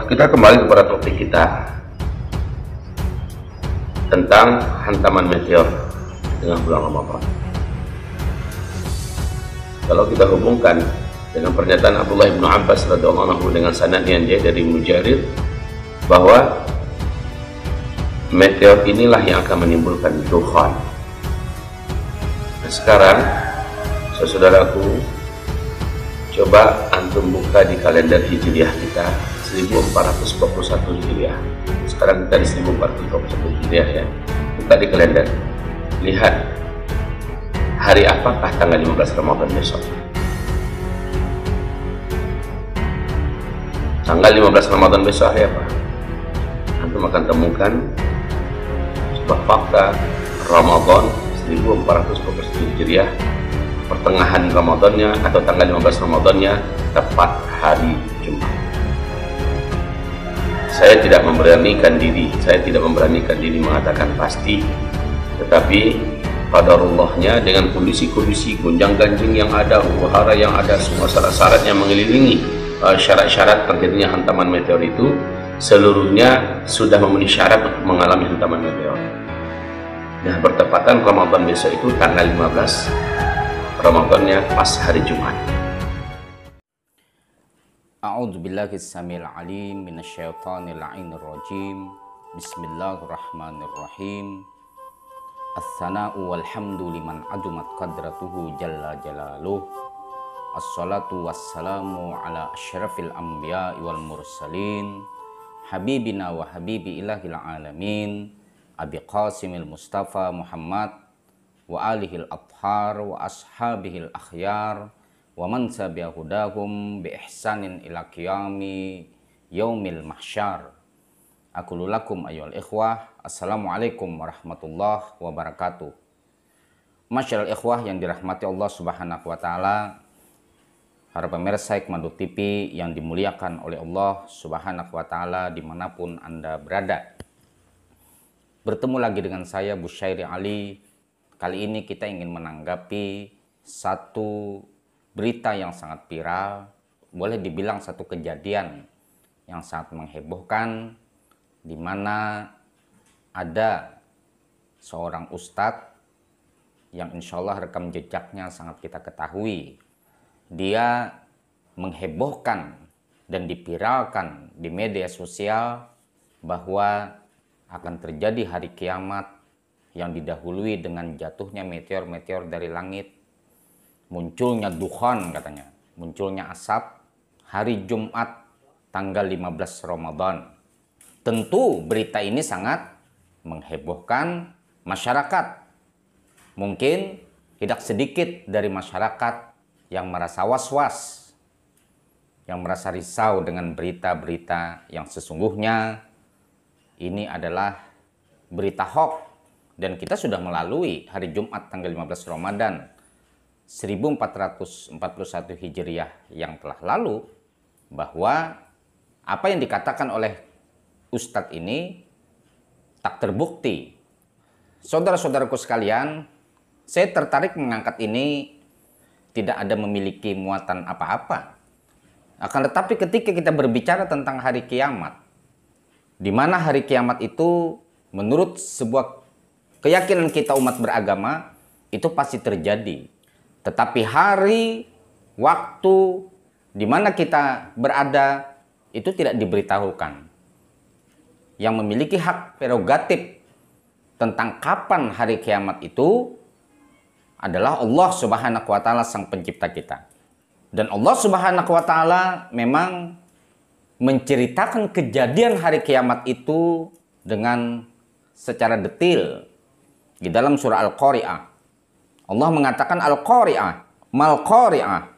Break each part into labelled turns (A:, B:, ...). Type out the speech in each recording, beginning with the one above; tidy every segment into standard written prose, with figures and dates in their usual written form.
A: Kita kembali kepada topik kita tentang hantaman meteor dengan bulan Ramadan. Kalau kita hubungkan dengan pernyataan Abdullah bin Abbas radhiyallahu anhu dengan sanad yang dia dari Mujarir, bahwa meteor inilah yang akan menimbulkan dukhan. Nah, sekarang saudaraku, coba antum buka di kalender Hijriah kita 1441 Hijriah. Sekarang kita di 1441 Hijriah ya. Buka di kalender. Lihat hari apakah tanggal 15 Ramadan besok. Tanggal 15 Ramadan besok hari apa? Antum akan temukan sebuah fakta Ramadan 1441 Hijriah, pertengahan Ramadannya atau tanggal 15 Ramadannya tepat hari Jumat. Saya tidak memberanikan diri mengatakan pasti, tetapi qadarullahnya dengan kondisi-kondisi gonjang-ganjing yang ada, huru-hara yang ada, semua syarat-syarat yang mengelilingi syarat-syarat terjadinya hantaman meteor itu, seluruhnya sudah memenuhi syarat untuk mengalami hantaman meteor. Nah, bertepatan Ramadan besok itu tanggal 15 Ramadannya pas hari Jumat.
B: A'udzubillahi samil alim minasyaitonir rajim. Bismillahirrahmanirrahim. As-sana'u walhamdu liman adumat qadratuhu jalla jalaluh. Assalatu wassalamu ala asyrafil anbiya'i wal mursalin, habibina wa habibi ilahil alamin, Abi Qasimil Mustafa Muhammad wa alihil athhar wa ashabihil akhyar wa man tabi'a hudahum bi ihsanin ila qiyami yaumil mahsyar. Aqulu lakum ayyuhal ikhwah, assalamualaikum warahmatullahi wabarakatuh. Masyaallah ikhwah yang dirahmati Allah Subhanahu wa taala, para pemirsa Hikmah TV yang dimuliakan oleh Allah Subhanahu wa taala dimanapun Anda berada. Bertemu lagi dengan saya Busyairi Ali. Kali ini kita ingin menanggapi satu berita yang sangat viral, boleh dibilang satu kejadian yang sangat menghebohkan, di mana ada seorang ustadz yang insya Allah rekam jejaknya sangat kita ketahui. Dia menghebohkan dan dipiralkan di media sosial bahwa akan terjadi hari kiamat yang didahului dengan jatuhnya meteor-meteor dari langit, munculnya dukhan katanya, munculnya asap hari Jumat tanggal 15 Ramadan. Tentu berita ini sangat menghebohkan masyarakat. Mungkin tidak sedikit dari masyarakat yang merasa was-was, yang merasa risau dengan berita-berita yang sesungguhnya ini adalah berita hoax. Dan kita sudah melalui hari Jumat tanggal 15 Ramadan 1441 Hijriah yang telah lalu, bahwa apa yang dikatakan oleh Ustadz ini tak terbukti. Saudara-saudaraku sekalian, saya tertarik mengangkat ini tidak ada memiliki muatan apa-apa. Akan tetapi ketika kita berbicara tentang hari kiamat, di mana hari kiamat itu menurut sebuah keyakinan kita umat beragama itu pasti terjadi. Tetapi hari, waktu, di mana kita berada itu tidak diberitahukan. Yang memiliki hak prerogatif tentang kapan hari kiamat itu adalah Allah Subhanahu wa taala, sang pencipta kita. Dan Allah Subhanahu wa taala memang menceritakan kejadian hari kiamat itu dengan secara detail di dalam surah Al-Qari'ah. Allah mengatakan Al-Qari'ah, mal Qari'ah,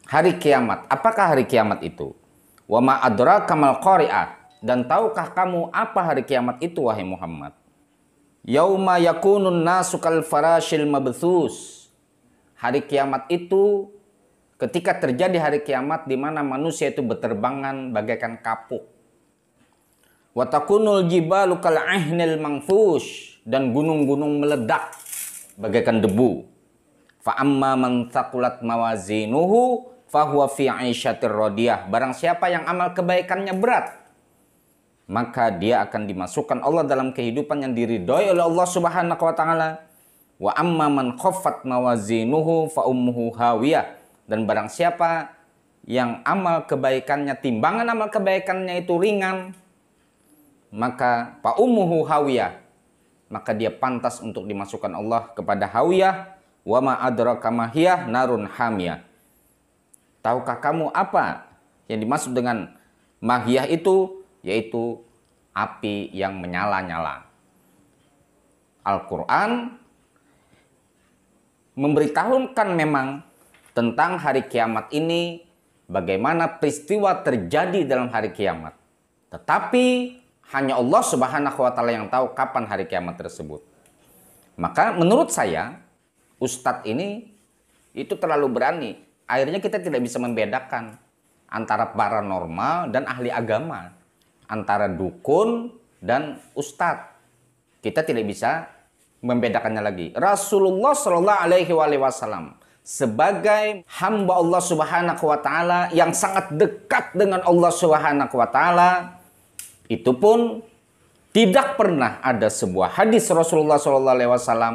B: hari kiamat. Apakah hari kiamat itu? Wa ma adraka mal Qari'ah, dan tahukah kamu apa hari kiamat itu wahai Muhammad? Yauma yakunun nasu kal farashil mabthus. Hari kiamat itu ketika terjadi hari kiamat di mana manusia itu berterbangan bagaikan kapuk. Wa takunul jibalu kal ahnil manfush, dan gunung-gunung meledak bagaikan debu. Fa amma man thaqulat mawazinuhu fahuwa fi 'aisyatir radiyah. Barang siapa yang amal kebaikannya berat, maka dia akan dimasukkan Allah dalam kehidupan yang diridhoi oleh Allah Subhanahu wa taala. Wa amma man khaffat mawazinuhu fa ummuhu hawiyah. Dan barang siapa yang amal kebaikannya, timbangan amal kebaikannya itu ringan, maka fa ummuhu hawiyah, maka dia pantas untuk dimasukkan Allah kepada hawiyah. Wa ma adraka ma hiya narun hamiyah. Tahukah kamu apa yang dimaksud dengan mahiyah itu? Yaitu api yang menyala-nyala. Al-Quran memberitahukan memang tentang hari kiamat ini, bagaimana peristiwa terjadi dalam hari kiamat. Tetapi hanya Allah Subhanahu wa taala yang tahu kapan hari kiamat tersebut. Maka menurut saya, Ustadz ini itu terlalu berani. Akhirnya kita tidak bisa membedakan antara paranormal dan ahli agama, antara dukun dan ustadz. Kita tidak bisa membedakannya lagi. Rasulullah Shallallahu Alaihi Wasallam sebagai hamba Allah Subhanahu Wa Taala yang sangat dekat dengan Allah Subhanahu Wa Taala, itu pun tidak pernah ada sebuah hadis Rasulullah Shallallahu Alaihi Wasallam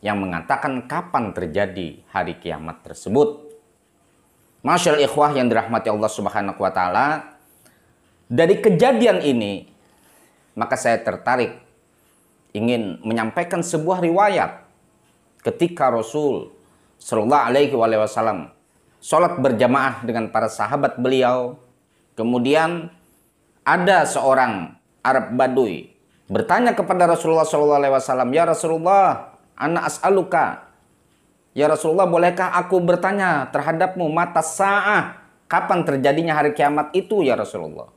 B: yang mengatakan kapan terjadi hari kiamat tersebut. Masyaallah ikhwah yang dirahmati Allah Subhanahu wa taala, dari kejadian ini maka saya tertarik ingin menyampaikan sebuah riwayat ketika Rasul Shallallahu Alaihi Wasallam sholat berjamaah dengan para sahabat beliau. Kemudian ada seorang Arab Badui bertanya kepada Rasulullah Shallallahu Alaihi Wasallam, "Ya Rasulullah, ana as'aluka, ya Rasulullah, bolehkah aku bertanya terhadapmu mata sa'ah, kapan terjadinya hari kiamat itu ya Rasulullah?"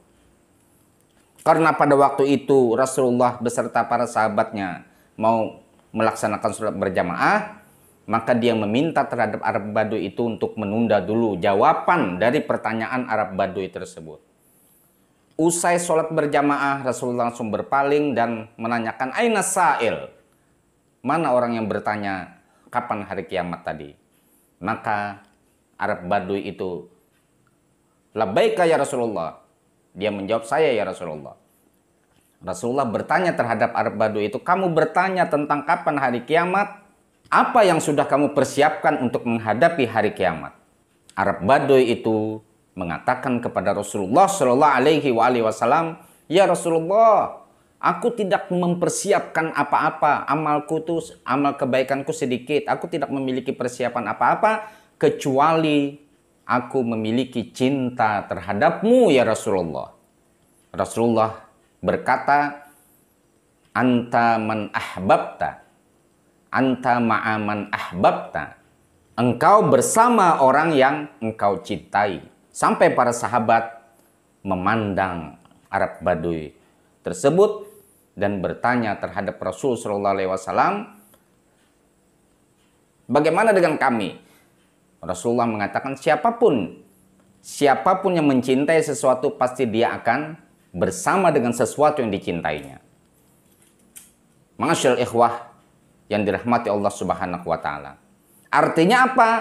B: Karena pada waktu itu Rasulullah beserta para sahabatnya mau melaksanakan sholat berjamaah, maka dia meminta terhadap Arab Badui itu untuk menunda dulu jawaban dari pertanyaan Arab Badui tersebut. Usai sholat berjamaah, Rasulullah langsung berpaling dan menanyakan, "Aina sa'il?" Mana orang yang bertanya kapan hari kiamat tadi? Maka Arab Badui itu, "Labbaika ya Rasulullah." Dia menjawab, "Saya ya Rasulullah." Rasulullah bertanya terhadap Arab Badui itu, "Kamu bertanya tentang kapan hari kiamat? Apa yang sudah kamu persiapkan untuk menghadapi hari kiamat?" Arab Badui itu mengatakan kepada Rasulullah Shallallahu Alaihi Wasallam, "Ya Rasulullah, aku tidak mempersiapkan apa-apa. Amalku tuh, amal kebaikanku sedikit. Aku tidak memiliki persiapan apa-apa kecuali aku memiliki cinta terhadapmu ya Rasulullah." Rasulullah berkata, "Anta man ahbabta, anta ma'aman ahbabta." Engkau bersama orang yang engkau cintai. Sampai para sahabat memandang Arab Badui tersebut dan bertanya terhadap Rasul Shallallahu Alaihi Wasallam, "Bagaimana dengan kami?" Rasulullah mengatakan, siapapun yang mencintai sesuatu pasti dia akan bersama dengan sesuatu yang dicintainya. Masyaallah ikhwah yang dirahmati Allah Subhanahu wa taala. Artinya apa?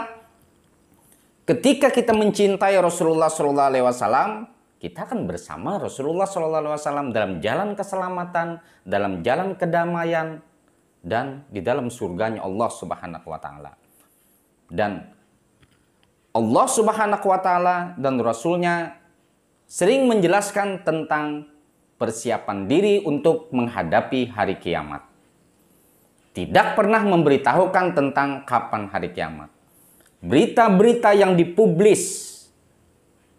B: Ketika kita mencintai Rasulullah Shallallahu Alaihi Wasallam, kita akan bersama Rasulullah Shallallahu Alaihi Wasallam dalam jalan keselamatan, dalam jalan kedamaian, dan di dalam surganya Allah Subhanahu wa taala. Dan Allah Subhanahu wa taala dan Rasulnya sering menjelaskan tentang persiapan diri untuk menghadapi hari kiamat. Tidak pernah memberitahukan tentang kapan hari kiamat. Berita-berita yang dipublis,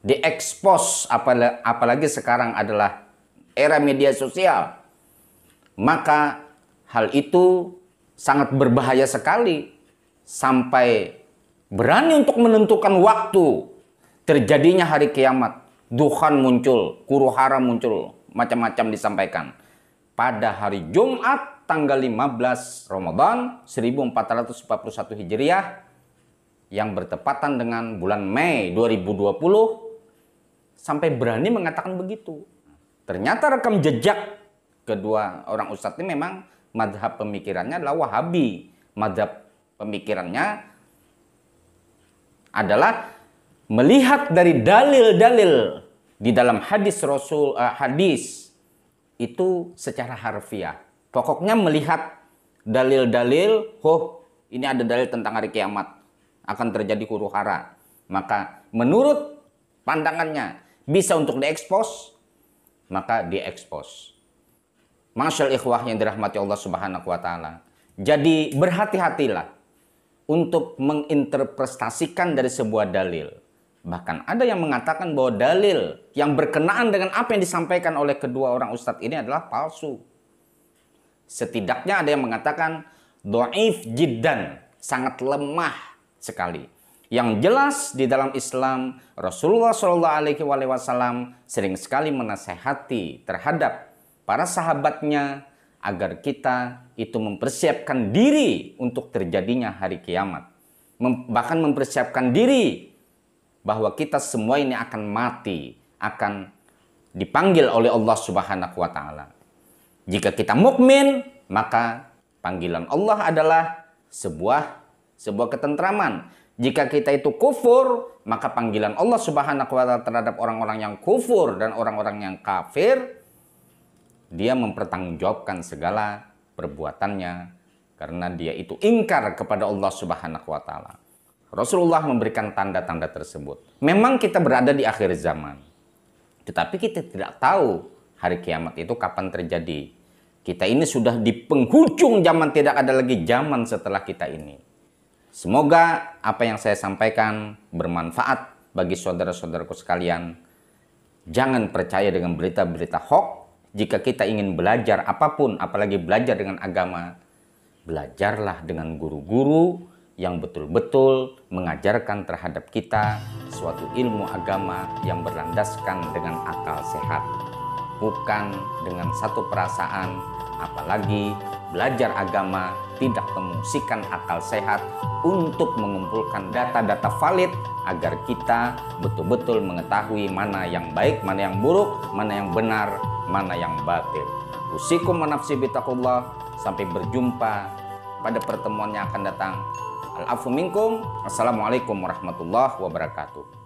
B: diekspos, apalagi sekarang adalah era media sosial, maka hal itu sangat berbahaya sekali sampai berani untuk menentukan waktu terjadinya hari kiamat. Dukhan muncul, huru-hara muncul, macam-macam disampaikan. Pada hari Jumat tanggal 15 Ramadan 1441 Hijriah yang bertepatan dengan bulan Mei 2020, sampai berani mengatakan begitu. Ternyata rekam jejak kedua orang ustadz ini memang madhab pemikirannya adalah Wahabi. Madhab pemikirannya adalah melihat dari dalil-dalil di dalam hadis Rasul, hadis itu secara harfiah. Pokoknya melihat dalil-dalil, ini ada dalil tentang hari kiamat, akan terjadi huru hara. Maka menurut pandangannya bisa untuk diekspos, maka diekspos. Masyaallah ikhwah yang dirahmati Allah Subhanahu wa taala. Jadi berhati-hatilah untuk menginterpretasikan dari sebuah dalil. Bahkan ada yang mengatakan bahwa dalil yang berkenaan dengan apa yang disampaikan oleh kedua orang ustadz ini adalah palsu. Setidaknya ada yang mengatakan dhaif jiddan, sangat lemah sekali. Yang jelas di dalam Islam, Rasulullah SAW sering sekali menasehati terhadap para sahabatnya agar kita itu mempersiapkan diri untuk terjadinya hari kiamat. Bahkan mempersiapkan diri bahwa kita semua ini akan mati, akan dipanggil oleh Allah Subhanahu wa taala. Jika kita mukmin, maka panggilan Allah adalah sebuah ketentraman. Jika kita itu kufur, maka panggilan Allah Subhanahu wa taala terhadap orang-orang yang kufur dan orang-orang yang kafir, dia mempertanggungjawabkan segala perbuatannya karena dia itu ingkar kepada Allah Subhanahu wa taala. Rasulullah memberikan tanda-tanda tersebut. Memang kita berada di akhir zaman, tetapi kita tidak tahu hari kiamat itu kapan terjadi. Kita ini sudah di penghujung zaman, tidak ada lagi zaman setelah kita ini. Semoga apa yang saya sampaikan bermanfaat bagi saudara-saudaraku sekalian. Jangan percaya dengan berita-berita hoax. Jika kita ingin belajar apapun, apalagi belajar dengan agama, belajarlah dengan guru-guru yang betul-betul mengajarkan terhadap kita suatu ilmu agama yang berlandaskan dengan akal sehat, bukan dengan satu perasaan. Apalagi belajar agama tidak memungsikan akal sehat untuk mengumpulkan data-data valid agar kita betul-betul mengetahui mana yang baik, mana yang buruk, mana yang benar, mana yang batil. Usikum wa nafsi bitaqullah. Sampai berjumpa pada pertemuan yang akan datang. Al-afu minkum. Assalamualaikum warahmatullahi wabarakatuh.